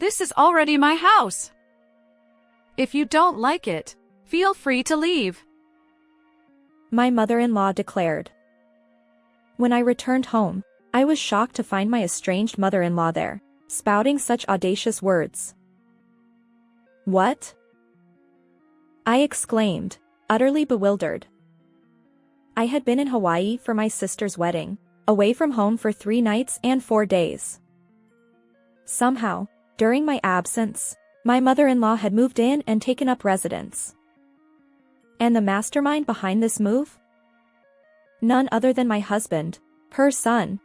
This is already my house. If you don't like it, feel free to leave. My mother-in-law declared. When I returned home, I was shocked to find my estranged mother-in-law there, spouting such audacious words. What? I exclaimed, utterly bewildered. I had been in Hawaii for my sister's wedding, away from home for 3 nights and 4 days. Somehow, during my absence, my mother-in-law had moved in and taken up residence. And the mastermind behind this move? None other than my husband, her son.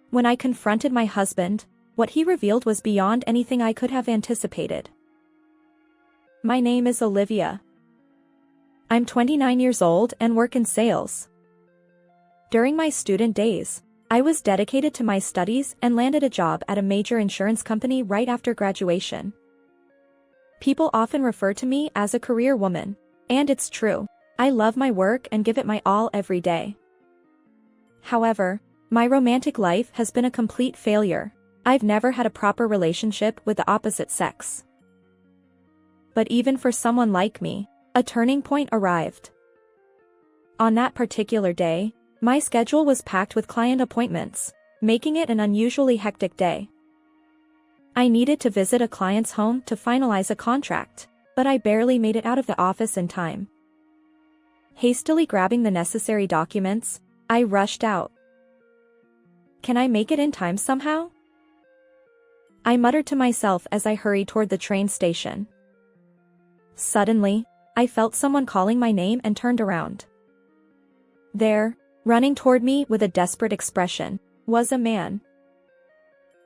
When I confronted my husband, what he revealed was beyond anything I could have anticipated. My name is Olivia. I'm 29 years old and work in sales. During my student days, I was dedicated to my studies and landed a job at a major insurance company right after graduation. People often refer to me as a career woman, and it's true. I love my work and give it my all every day. However, my romantic life has been a complete failure. I've never had a proper relationship with the opposite sex. But even for someone like me, a turning point arrived. On that particular day, my schedule was packed with client appointments, making it an unusually hectic day. I needed to visit a client's home to finalize a contract, but I barely made it out of the office in time. Hastily grabbing the necessary documents, I rushed out. Can I make it in time somehow? I muttered to myself as I hurried toward the train station. Suddenly, I felt someone calling my name and turned around. There, running toward me with a desperate expression, was a man.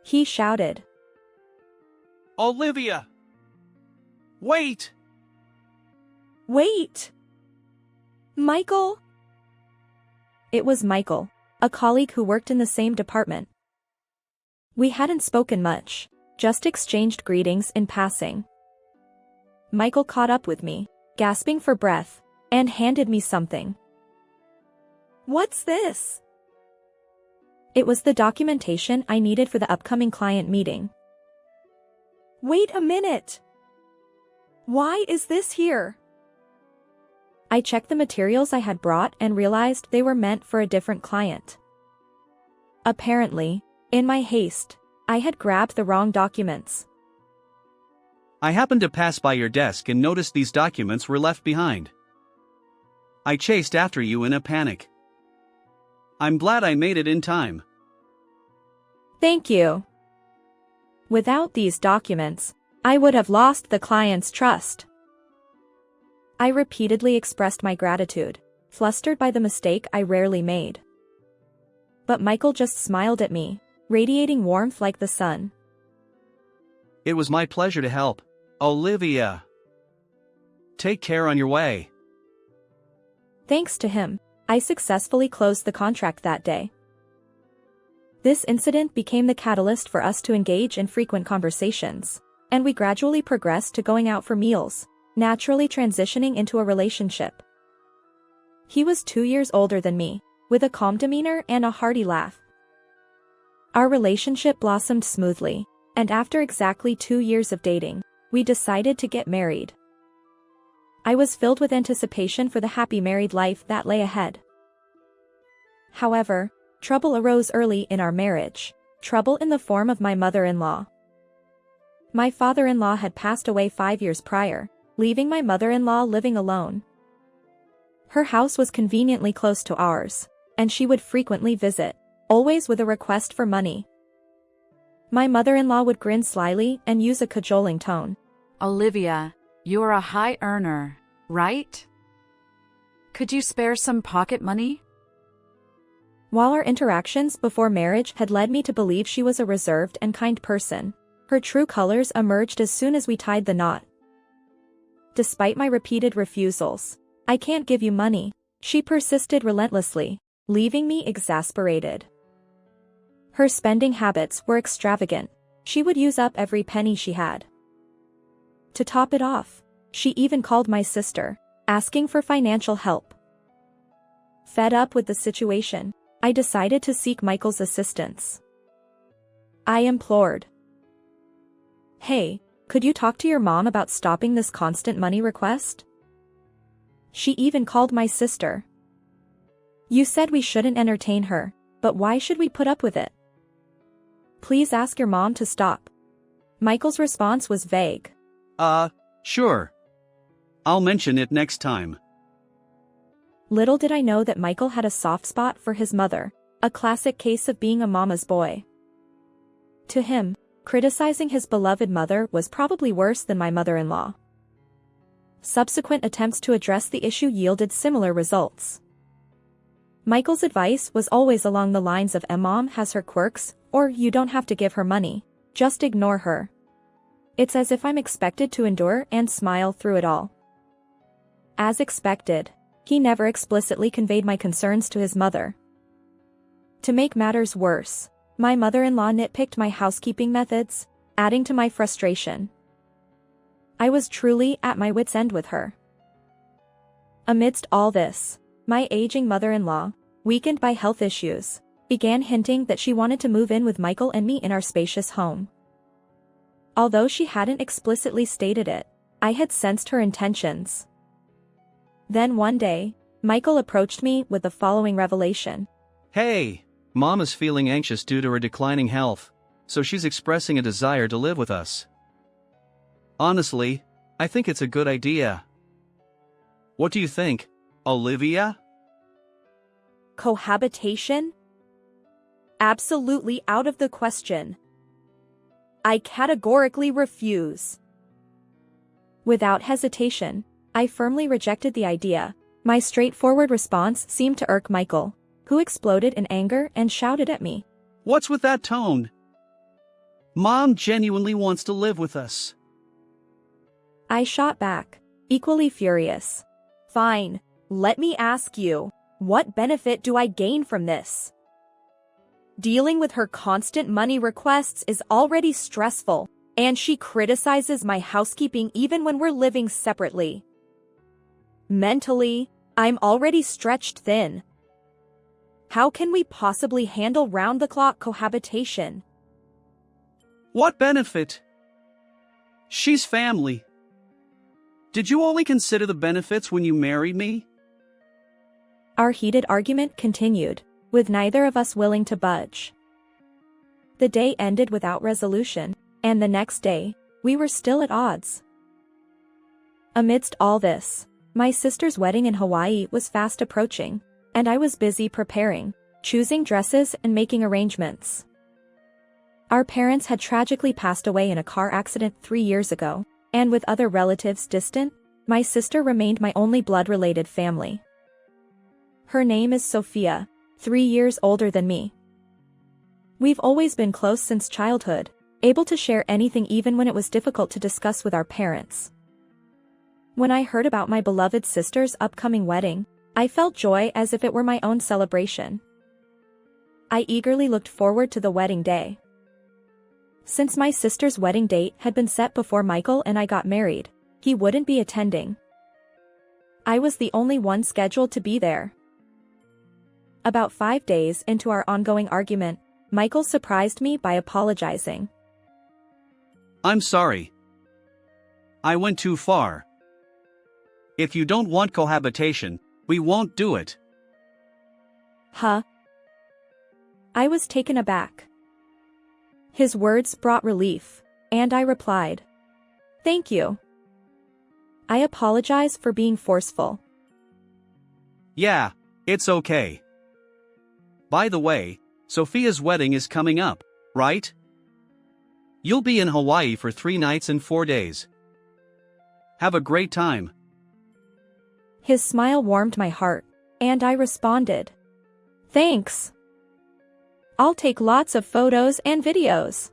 He shouted, "Olivia! Wait!" "Wait! Michael?" It was Michael, a colleague who worked in the same department. We hadn't spoken much, just exchanged greetings in passing. Michael caught up with me, gasping for breath, and handed me something. "What's this?" It was the documentation I needed for the upcoming client meeting. "Wait a minute! Why is this here?" I checked the materials I had brought and realized they were meant for a different client. Apparently, in my haste, I had grabbed the wrong documents. "I happened to pass by your desk and noticed these documents were left behind. I chased after you in a panic. I'm glad I made it in time." Thank you. Without these documents, I would have lost the client's trust. I repeatedly expressed my gratitude, flustered by the mistake I rarely made. But Michael just smiled at me, radiating warmth like the sun. "It was my pleasure to help, Olivia. Take care on your way." Thanks to him, I successfully closed the contract that day. This incident became the catalyst for us to engage in frequent conversations, and we gradually progressed to going out for meals, naturally transitioning into a relationship. He was 2 years older than me, with a calm demeanor and a hearty laugh. Our relationship blossomed smoothly, and after exactly 2 years of dating, we decided to get married. I was filled with anticipation for the happy married life that lay ahead. However, trouble arose early in our marriage, trouble in the form of my mother-in-law. My father-in-law had passed away 5 years prior, leaving my mother-in-law living alone. Her house was conveniently close to ours, and she would frequently visit, always with a request for money. My mother-in-law would grin slyly and use a cajoling tone. Olivia, you're a high earner, right? Could you spare some pocket money? While our interactions before marriage had led me to believe she was a reserved and kind person, her true colors emerged as soon as we tied the knot. Despite my repeated refusals, "I can't give you money," she persisted relentlessly, leaving me exasperated. Her spending habits were extravagant. She would use up every penny she had. To top it off, she even called my sister, asking for financial help. Fed up with the situation, I decided to seek Michael's assistance. I implored. Hey, could you talk to your mom about stopping this constant money request? She even called my sister. You said we shouldn't entertain her, but why should we put up with it? Please ask your mom to stop. Michael's response was vague. Sure. I'll mention it next time. Little did I know that Michael had a soft spot for his mother, a classic case of being a mama's boy. To him, criticizing his beloved mother was probably worse than my mother-in-law. Subsequent attempts to address the issue yielded similar results. Michael's advice was always along the lines of Mom has her quirks, or you don't have to give her money, just ignore her. It's as if I'm expected to endure and smile through it all. As expected, he never explicitly conveyed my concerns to his mother. To make matters worse, my mother-in-law nitpicked my housekeeping methods, adding to my frustration. I was truly at my wit's end with her. Amidst all this, my aging mother-in-law, weakened by health issues, began hinting that she wanted to move in with Michael and me in our spacious home. Although she hadn't explicitly stated it, I had sensed her intentions. Then one day, Michael approached me with the following revelation. Hey, Mom is feeling anxious due to her declining health, so she's expressing a desire to live with us. Honestly, I think it's a good idea. What do you think, Olivia? Cohabitation? Absolutely out of the question. I categorically refuse. Without hesitation, I firmly rejected the idea. My straightforward response seemed to irk Michael, who exploded in anger and shouted at me. What's with that tone? Mom genuinely wants to live with us. I shot back, equally furious. Fine, let me ask you, what benefit do I gain from this? Dealing with her constant money requests is already stressful, and she criticizes my housekeeping even when we're living separately. Mentally, I'm already stretched thin. How can we possibly handle round-the-clock cohabitation? What benefit? She's family. Did you only consider the benefits when you married me? Our heated argument continued, with neither of us willing to budge. The day ended without resolution, and the next day, we were still at odds. Amidst all this, my sister's wedding in Hawaii was fast approaching, and I was busy preparing, choosing dresses and making arrangements. Our parents had tragically passed away in a car accident 3 years ago, and with other relatives distant, my sister remained my only blood-related family. Her name is Sophia, 3 years older than me. We've always been close since childhood, able to share anything even when it was difficult to discuss with our parents. When I heard about my beloved sister's upcoming wedding, I felt joy as if it were my own celebration. I eagerly looked forward to the wedding day. Since my sister's wedding date had been set before Michael and I got married, he wouldn't be attending. I was the only one scheduled to be there. About 5 days into our ongoing argument, Michael surprised me by apologizing. I'm sorry. I went too far. If you don't want cohabitation, we won't do it. Huh? I was taken aback. His words brought relief, and I replied, "Thank you. I apologize for being forceful." Yeah, it's okay. By the way, Sophia's wedding is coming up, right? You'll be in Hawaii for 3 nights and 4 days. Have a great time. His smile warmed my heart, and I responded, "Thanks. I'll take lots of photos and videos."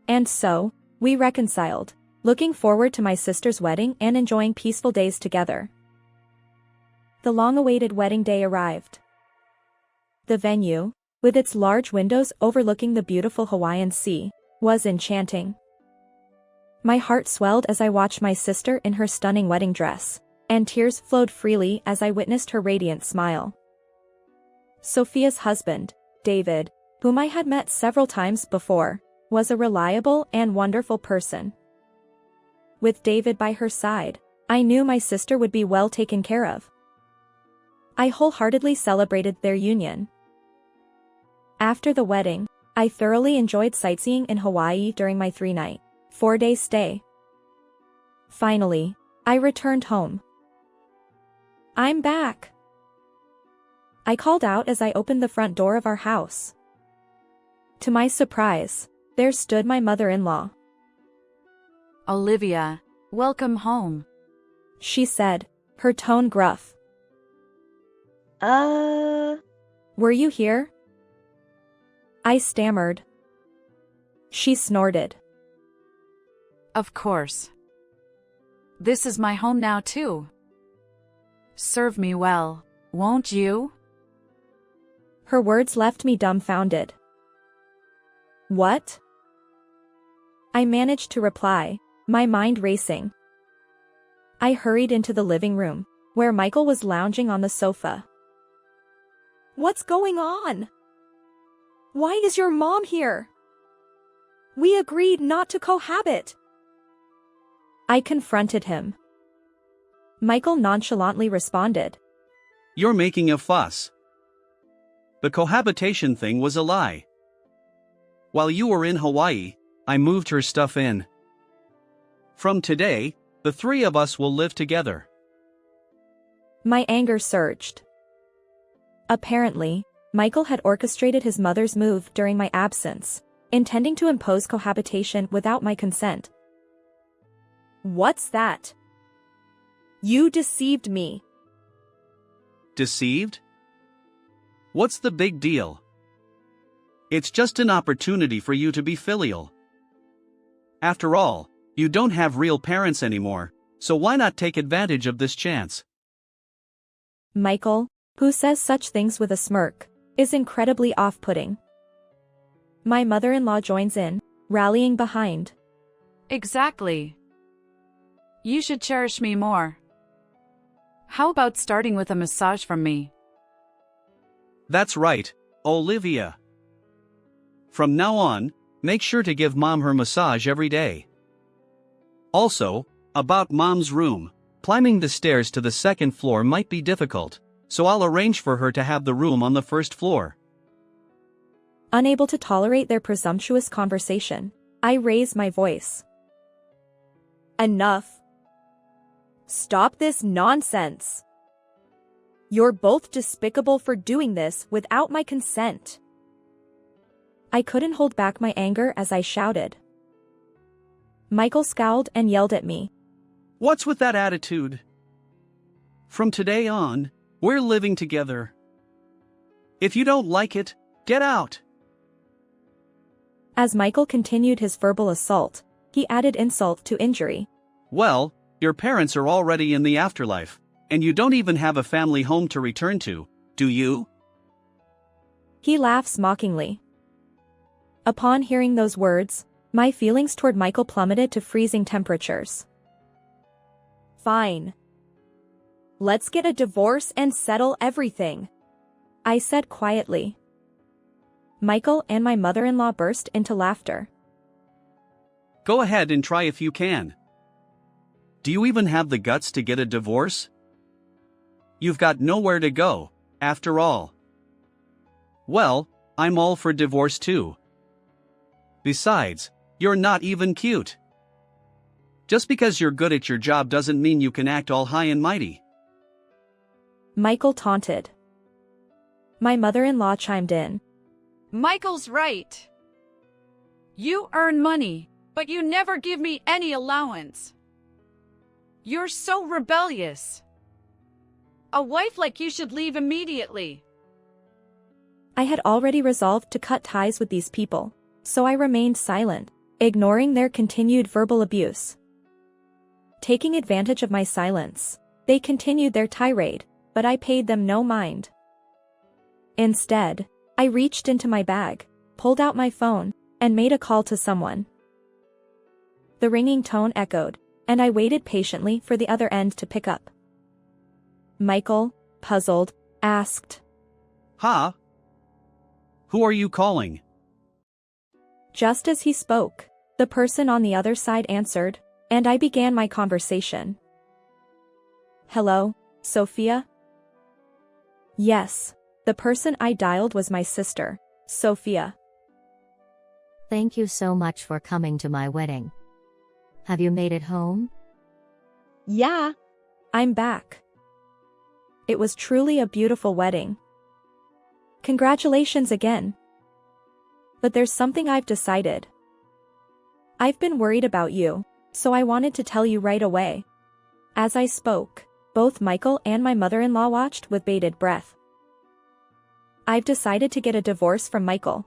And so, we reconciled, looking forward to my sister's wedding and enjoying peaceful days together. The long-awaited wedding day arrived. The venue, with its large windows overlooking the beautiful Hawaiian Sea, was enchanting. My heart swelled as I watched my sister in her stunning wedding dress, and tears flowed freely as I witnessed her radiant smile. Sophia's husband, David, whom I had met several times before, was a reliable and wonderful person. With David by her side, I knew my sister would be well taken care of. I wholeheartedly celebrated their union. After the wedding, I thoroughly enjoyed sightseeing in Hawaii during my 3-night, 4-day stay. Finally, I returned home. "I'm back," I called out as I opened the front door of our house. To my surprise, there stood my mother-in-law. "Olivia, welcome home," she said, her tone gruff. Were you here?" I stammered. She snorted. "Of course. This is my home now too. Serve me well, won't you?" Her words left me dumbfounded. "What?" I managed to reply, my mind racing. I hurried into the living room, where Michael was lounging on the sofa. "What's going on? Why is your mom here? We agreed not to cohabit." I confronted him. Michael nonchalantly responded, You're making a fuss. The cohabitation thing was a lie. While you were in Hawaii, I moved her stuff in. From today, the three of us will live together. My anger surged. Apparently, Michael had orchestrated his mother's move during my absence, intending to impose cohabitation without my consent. "What's that? You deceived me." Deceived? What's the big deal? It's just an opportunity for you to be filial. After all, you don't have real parents anymore, so why not take advantage of this chance? Michael, who says such things with a smirk, is incredibly off-putting. My mother-in-law joins in, rallying behind. "Exactly. You should cherish me more. How about starting with a massage from me?" That's right, Olivia. From now on, make sure to give Mom her massage every day. Also, about Mom's room, climbing the stairs to the second floor might be difficult, so I'll arrange for her to have the room on the first floor. Unable to tolerate their presumptuous conversation, I raised my voice. "Enough. Stop this nonsense. You're both despicable for doing this without my consent." I couldn't hold back my anger as I shouted. Michael scowled and yelled at me. What's with that attitude? From today on, we're living together. If you don't like it, get out. As Michael continued his verbal assault, he added insult to injury. Well, your parents are already in the afterlife, and you don't even have a family home to return to, do you? He laughs mockingly. Upon hearing those words, my feelings toward Michael plummeted to freezing temperatures. "Fine. Let's get a divorce and settle everything," I said quietly. Michael and my mother-in-law burst into laughter. Go ahead and try if you can. Do you even have the guts to get a divorce? You've got nowhere to go, after all. Well, I'm all for divorce too. Besides, you're not even cute. Just because you're good at your job doesn't mean you can act all high and mighty. Michael taunted. My mother-in-law chimed in. "Michael's right. You earn money, but you never give me any allowance. You're so rebellious. A wife like you should leave immediately." I had already resolved to cut ties with these people, so I remained silent, ignoring their continued verbal abuse. Taking advantage of my silence, they continued their tirade, but I paid them no mind. Instead, I reached into my bag, pulled out my phone, and made a call to someone. The ringing tone echoed, and I waited patiently for the other end to pick up. Michael, puzzled, asked, Huh? Who are you calling? Just as he spoke, the person on the other side answered, and I began my conversation. Hello, Sophia? Yes, the person I dialed was my sister, Sophia. Thank you so much for coming to my wedding. Have you made it home? Yeah, I'm back. It was truly a beautiful wedding. Congratulations again. But there's something I've decided. I've been worried about you, so I wanted to tell you right away. As I spoke, both Michael and my mother-in-law watched with bated breath. I've decided to get a divorce from Michael.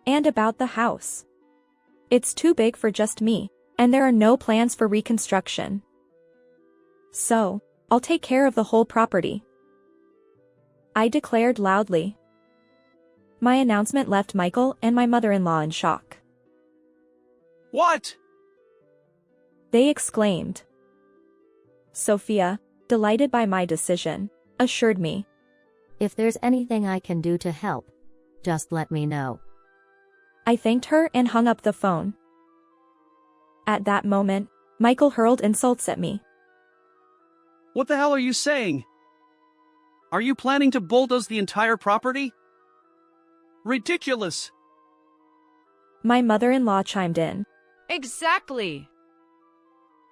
And about the house. It's too big for just me, and there are no plans for reconstruction. So, I'll take care of the whole property. I declared loudly. My announcement left Michael and my mother-in-law in shock. What? They exclaimed. Sophia, delighted by my decision, assured me. If there's anything I can do to help, just let me know. I thanked her and hung up the phone. At that moment, Michael hurled insults at me. What the hell are you saying? Are you planning to bulldoze the entire property? Ridiculous! My mother-in-law chimed in. Exactly.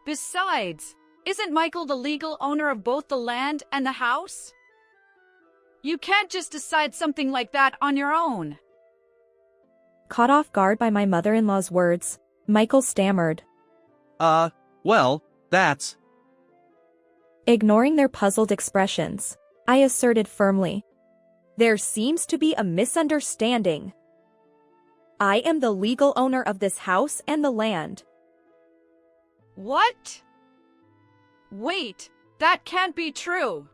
Besides, isn't Michael the legal owner of both the land and the house? You can't just decide something like that on your own. Caught off guard by my mother-in-law's words, Michael stammered. Well, that's... Ignoring their puzzled expressions, I asserted firmly. There seems to be a misunderstanding. I am the legal owner of this house and the land. What? Wait, that can't be true.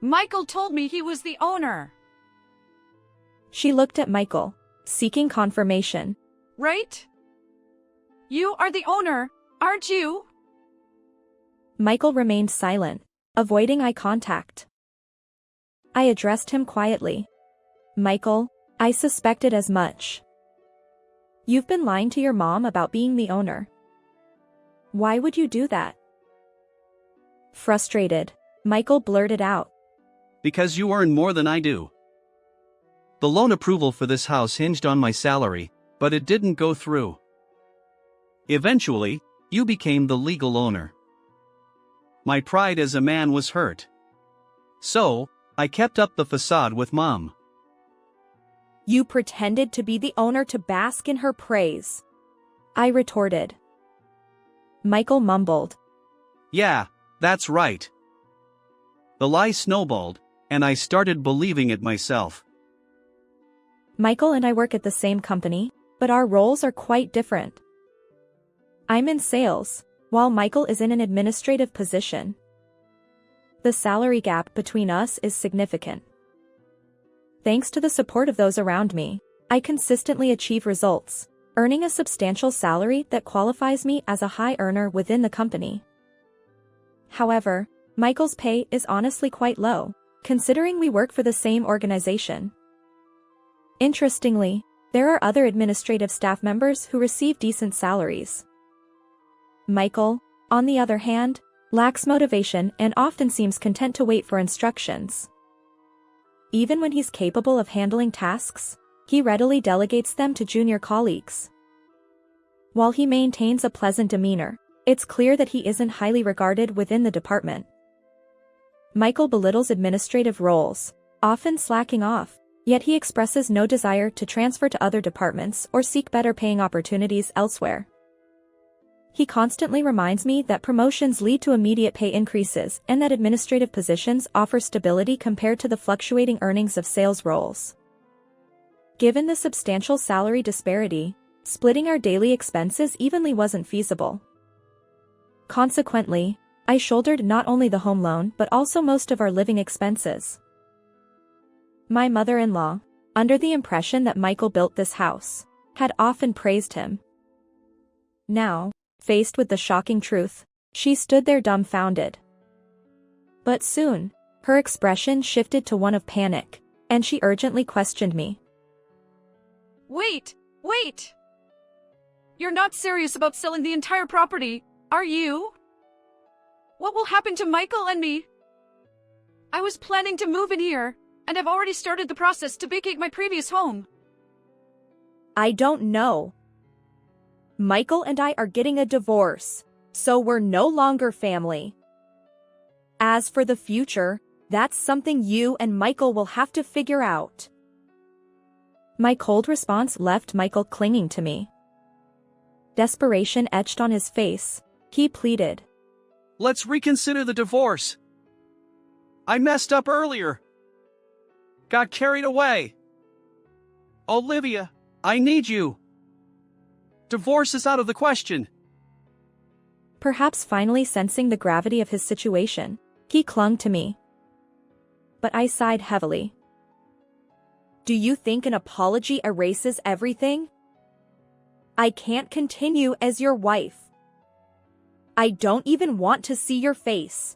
Michael told me he was the owner. She looked at Michael, seeking confirmation. Right? You are the owner, aren't you? Michael remained silent, avoiding eye contact. I addressed him quietly. Michael, I suspected as much. You've been lying to your mom about being the owner. Why would you do that? Frustrated, Michael blurted out. Because you earn more than I do. The loan approval for this house hinged on my salary, but it didn't go through. Eventually, you became the legal owner. My pride as a man was hurt. So, I kept up the facade with Mom. You pretended to be the owner to bask in her praise. I retorted. Michael mumbled. Yeah, that's right. The lie snowballed, and I started believing it myself. Michael and I work at the same company, but our roles are quite different. I'm in sales, while Michael is in an administrative position. The salary gap between us is significant. Thanks to the support of those around me, I consistently achieve results, earning a substantial salary that qualifies me as a high earner within the company. However, Michael's pay is honestly quite low, considering we work for the same organization. Interestingly, there are other administrative staff members who receive decent salaries. Michael, on the other hand, lacks motivation and often seems content to wait for instructions. Even when he's capable of handling tasks, he readily delegates them to junior colleagues. While he maintains a pleasant demeanor, it's clear that he isn't highly regarded within the department. Michael belittles administrative roles, often slacking off, yet he expresses no desire to transfer to other departments or seek better paying opportunities elsewhere. He constantly reminds me that promotions lead to immediate pay increases and that administrative positions offer stability compared to the fluctuating earnings of sales roles. Given the substantial salary disparity, splitting our daily expenses evenly wasn't feasible. Consequently, I shouldered not only the home loan but also most of our living expenses. My mother-in-law, under the impression that Michael built this house, had often praised him. Now, faced with the shocking truth, she stood there dumbfounded. But soon, her expression shifted to one of panic, and she urgently questioned me. Wait, Wait! You're not serious about selling the entire property, are you? What will happen to Michael and me? I was planning to move in here, and I've already started the process to vacate my previous home. I don't know. Michael and I are getting a divorce, so we're no longer family. As for the future, that's something you and Michael will have to figure out. My cold response left Michael clinging to me. Desperation etched on his face. He pleaded. Let's reconsider the divorce. I messed up earlier. Got carried away. Olivia, I need you. Divorce is out of the question. Perhaps finally sensing the gravity of his situation, he clung to me. But I sighed heavily. Do you think an apology erases everything? I can't continue as your wife. I don't even want to see your face.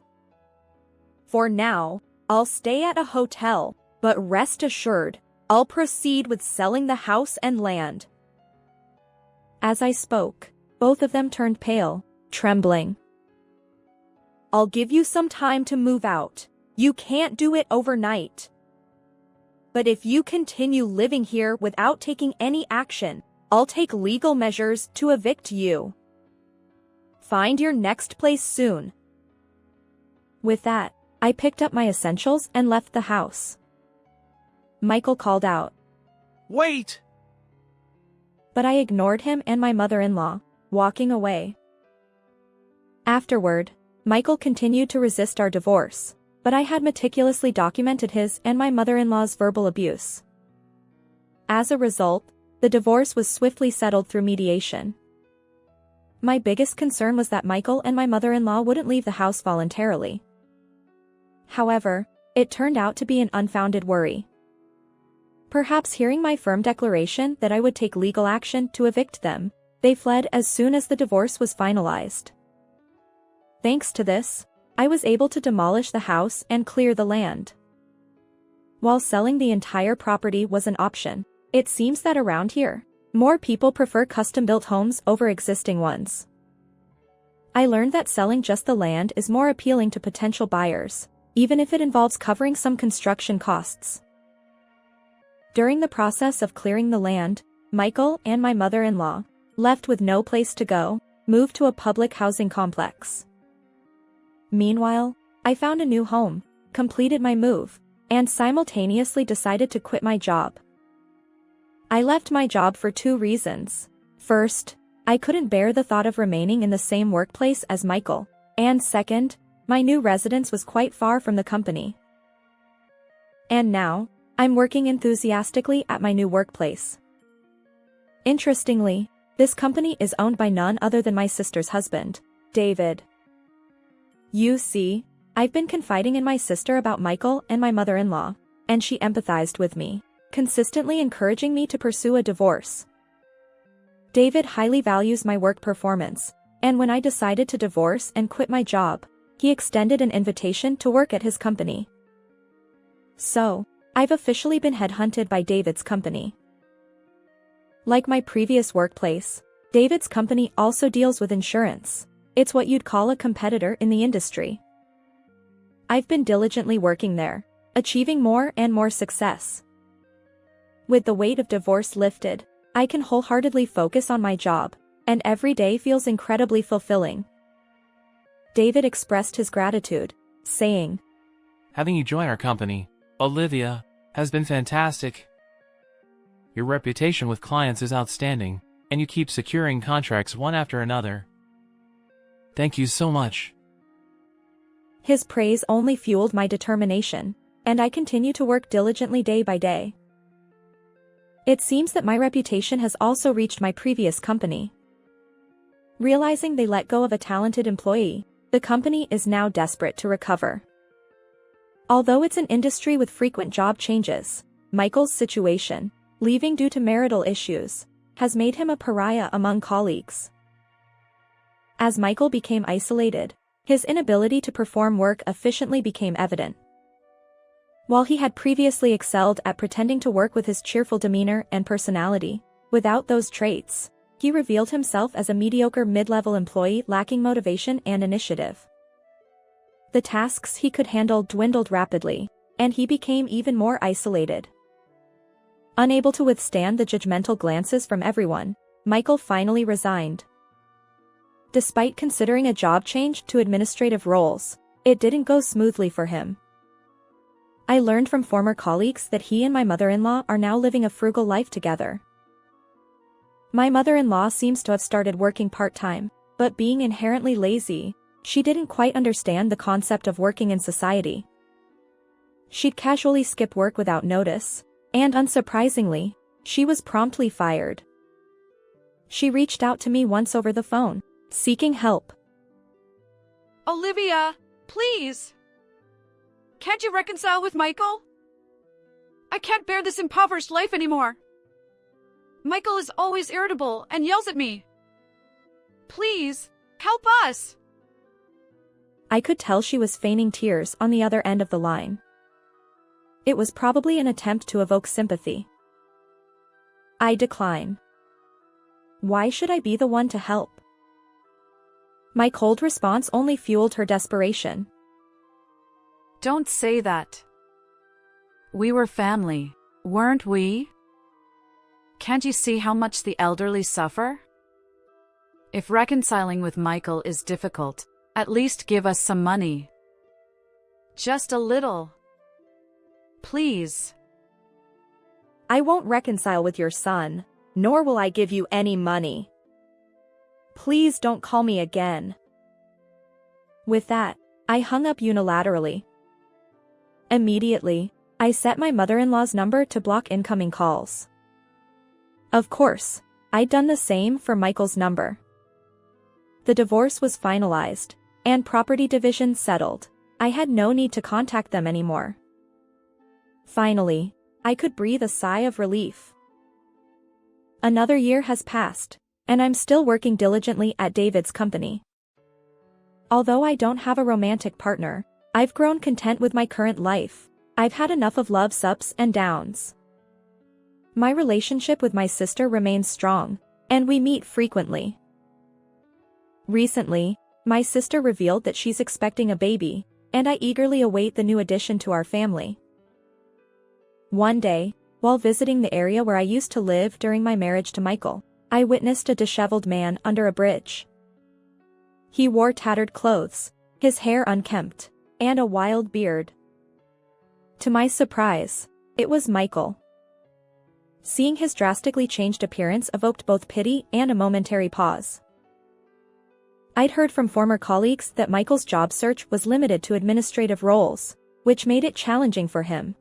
For now, I'll stay at a hotel, but rest assured, I'll proceed with selling the house and land. As I spoke, both of them turned pale, trembling. I'll give you some time to move out. You can't do it overnight. But if you continue living here without taking any action, I'll take legal measures to evict you. Find your next place soon. With that, I picked up my essentials and left the house. Michael called out. Wait! But I ignored him and my mother-in-law, walking away. Afterward, Michael continued to resist our divorce, but I had meticulously documented his and my mother-in-law's verbal abuse. As a result, the divorce was swiftly settled through mediation. My biggest concern was that Michael and my mother-in-law wouldn't leave the house voluntarily. However, it turned out to be an unfounded worry. Perhaps hearing my firm declaration that I would take legal action to evict them, they fled as soon as the divorce was finalized. Thanks to this, I was able to demolish the house and clear the land. While selling the entire property was an option, it seems that around here, more people prefer custom-built homes over existing ones. I learned that selling just the land is more appealing to potential buyers, even if it involves covering some construction costs. During the process of clearing the land, Michael and my mother-in-law, left with no place to go, moved to a public housing complex. Meanwhile, I found a new home, completed my move, and simultaneously decided to quit my job. I left my job for 2 reasons. First, I couldn't bear the thought of remaining in the same workplace as Michael, and second, my new residence was quite far from the company. And now, I'm working enthusiastically at my new workplace. Interestingly, this company is owned by none other than my sister's husband, David. You see, I've been confiding in my sister about Michael and my mother-in-law, and she empathized with me, consistently encouraging me to pursue a divorce. David highly values my work performance, and when I decided to divorce and quit my job, he extended an invitation to work at his company. So, I've officially been headhunted by David's company. Like my previous workplace, David's company also deals with insurance. It's what you'd call a competitor in the industry. I've been diligently working there, achieving more and more success. With the weight of divorce lifted, I can wholeheartedly focus on my job, and every day feels incredibly fulfilling. David expressed his gratitude, saying, Having you join our company, Olivia, has been fantastic. Your reputation with clients is outstanding, and you keep securing contracts one after another. Thank you so much. His praise only fueled my determination, and I continue to work diligently day by day. It seems that my reputation has also reached my previous company. Realizing they let go of a talented employee, the company is now desperate to recover. Although it's an industry with frequent job changes, Michael's situation, leaving due to marital issues, has made him a pariah among colleagues. As Michael became isolated, his inability to perform work efficiently became evident. While he had previously excelled at pretending to work with his cheerful demeanor and personality, Without those traits, he revealed himself as a mediocre mid-level employee lacking motivation and initiative. The tasks he could handle dwindled rapidly, and he became even more isolated. Unable to withstand the judgmental glances from everyone, Michael finally resigned. Despite considering a job change to administrative roles, it didn't go smoothly for him. I learned from former colleagues that he and my mother-in-law are now living a frugal life together. My mother-in-law seems to have started working part-time, but being inherently lazy, she didn't quite understand the concept of working in society. She'd casually skip work without notice, and unsurprisingly, she was promptly fired. She reached out to me once over the phone, seeking help. Olivia, please! Can't you reconcile with Michael? I can't bear this impoverished life anymore. Michael is always irritable and yells at me. Please, help us! I could tell she was feigning tears on the other end of the line. It was probably an attempt to evoke sympathy. I decline. Why should I be the one to help? My cold response only fueled her desperation. Don't say that. We were family, weren't we? Can't you see how much the elderly suffer? If reconciling with Michael is difficult, at least give us some money. Just a little. Please. I won't reconcile with your son, nor will I give you any money. Please don't call me again. With that, I hung up unilaterally. Immediately, I set my mother-in-law's number to block incoming calls. Of course, I'd done the same for Michael's number. The divorce was finalized, and property division settled. I had no need to contact them anymore. Finally, I could breathe a sigh of relief. Another year has passed, and I'm still working diligently at David's company. Although I don't have a romantic partner, I've grown content with my current life. I've had enough of love's ups and downs. My relationship with my sister remains strong, and we meet frequently. Recently, my sister revealed that she's expecting a baby, and I eagerly await the new addition to our family. One day, while visiting the area where I used to live during my marriage to Michael, I witnessed a disheveled man under a bridge. He wore tattered clothes, his hair unkempt, and a wild beard. To my surprise, it was Michael. Seeing his drastically changed appearance evoked both pity and a momentary pause. I'd heard from former colleagues that Michael's job search was limited to administrative roles, which made it challenging for him.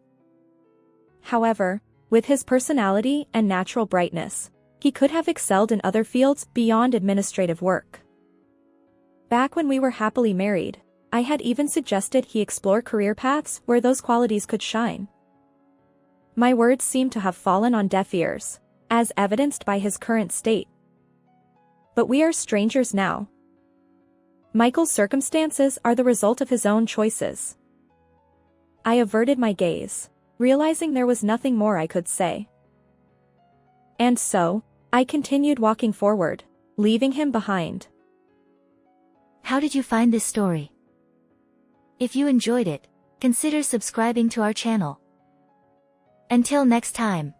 However, with his personality and natural brightness, he could have excelled in other fields beyond administrative work. Back when we were happily married, I had even suggested he explore career paths where those qualities could shine. My words seemed to have fallen on deaf ears, as evidenced by his current state. But we are strangers now. Michael's circumstances are the result of his own choices. I averted my gaze, realizing there was nothing more I could say. And so, I continued walking forward, leaving him behind. How did you find this story? If you enjoyed it, consider subscribing to our channel. Until next time.